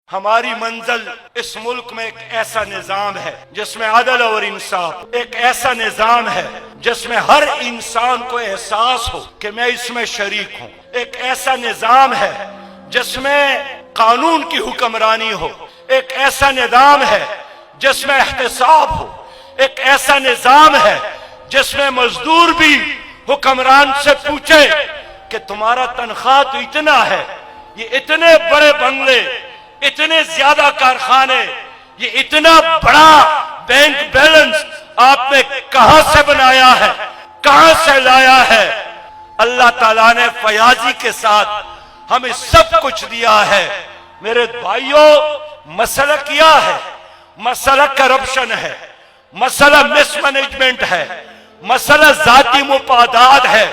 ہماری منزل اس ملک میں ایک ایسا نظام ہے جس میں عدل اور انصاف، ایک ایسا نظام ہے جس میں ہر انسان کو احساس ہو کہ میں اس میں شریک ہوں، ایک ایسا نظام ہے جس میں قانون کی حکمرانی ہو، ایک ایسا نظام ہے جس میں احتساب ہو، ایک ایسا نظام ہے جس میں مزدور بھی حکمران سے پوچھے کہ تمہارا تنخواہ تو اتنا ہے، یہ اتنے بڑے بنگلے، اتنے زیادہ کارخانے، یہ اتنا بڑا بینک بیلنس آپ نے کہاں سے بنایا ہے، کہاں سے لایا ہے؟ اللہ تعالیٰ نے فیاضی کے ساتھ ہمیں سب کچھ دیا ہے۔ میرے بھائیوں، مسئلہ کیا ہے؟ مسئلہ کرپشن ہے، مسئلہ مس مینجمنٹ ہے، مسئلہ ذاتی مفادات ہے۔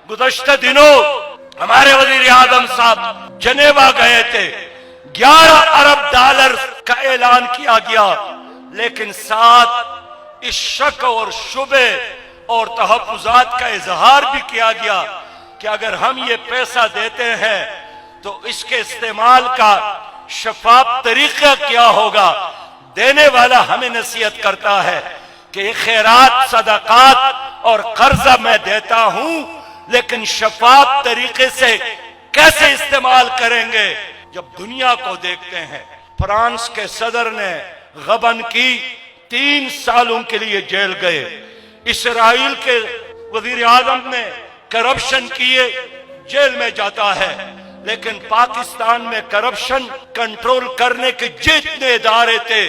گزشتہ دنوں ہمارے وزیر اعظم صاحب جنیوا گئے تھے، 11 ارب ڈالر کا اعلان کیا گیا، لیکن ساتھ اس شک اور شبے اور تحفظات کا اظہار بھی کیا گیا کہ اگر ہم یہ پیسہ دیتے ہیں تو اس کے استعمال کا شفاف طریقہ کیا ہوگا۔ دینے والا ہمیں نصیحت کرتا ہے کہ یہ خیرات، صدقات اور قرضہ میں دیتا ہوں، لیکن شفاف طریقے سے کیسے استعمال کریں گے؟ جب دنیا کو دیکھتے ہیں، فرانس کے صدر نے غبن کی، 3 سالوں کے لیے جیل گئے۔ اسرائیل کے وزیر اعظم نے کرپشن کیے، جیل میں جاتا ہے۔ لیکن پاکستان میں کرپشن کنٹرول کرنے کے جتنے ادارے تھے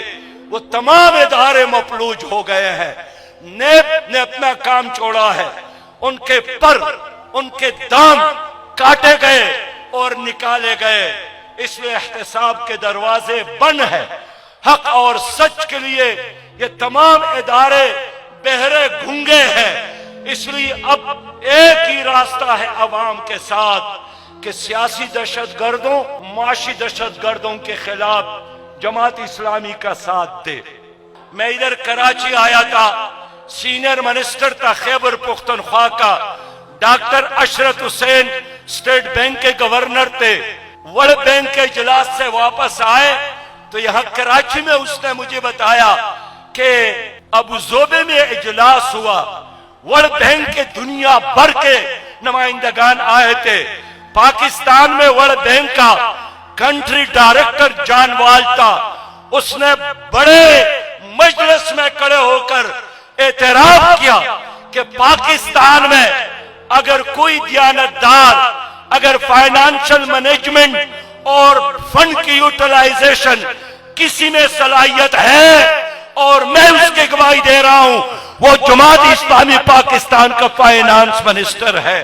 وہ تمام ادارے مفلوج ہو گئے ہیں۔ نیب نے اپنا کام چھوڑا ہے، ان کے پر، ان کے دام کاٹے گئے اور نکالے گئے۔ اس لیے احتساب کے دروازے بند ہیں۔ حق اور سچ کے لیے یہ تمام ادارے بہرے گھنگے ہیں۔ اس لیے اب ایک ہی راستہ ہے عوام کے ساتھ کہ سیاسی دہشت گردوں، معاشی دہشت گردوں کے خلاف جماعت اسلامی کا ساتھ دے۔ میں ادھر کراچی آیا تھا، سینئر منسٹر تھا خیبر پختونخوا کا، ڈاکٹر اشرف حسین اسٹیٹ بینک کے گورنر تھے۔ ورلڈ بینک کے اجلاس سے واپس آئے تو یہاں کراچی میں اس نے مجھے بتایا کہ ابو ظبی میں اجلاس ہوا، ورلڈ بینک کے دنیا بھر کے نمائندگان آئے تھے۔ پاکستان میں ورلڈ بینک کا کنٹری ڈائریکٹر جان وال تھا، اس نے بڑے مجلس میں کھڑے ہو کر اعتراف کیا کہ پاکستان میں اگر کوئی دیانتدار، اگر فائنانشل مینجمنٹ اور فنڈ کی یوٹیلائزیشن کسی میں صلاحیت ہے اور میں اس کی گواہی دے رہا ہوں، وہ جماعت اسلامی پاکستان کا فائنانس منسٹر ہے۔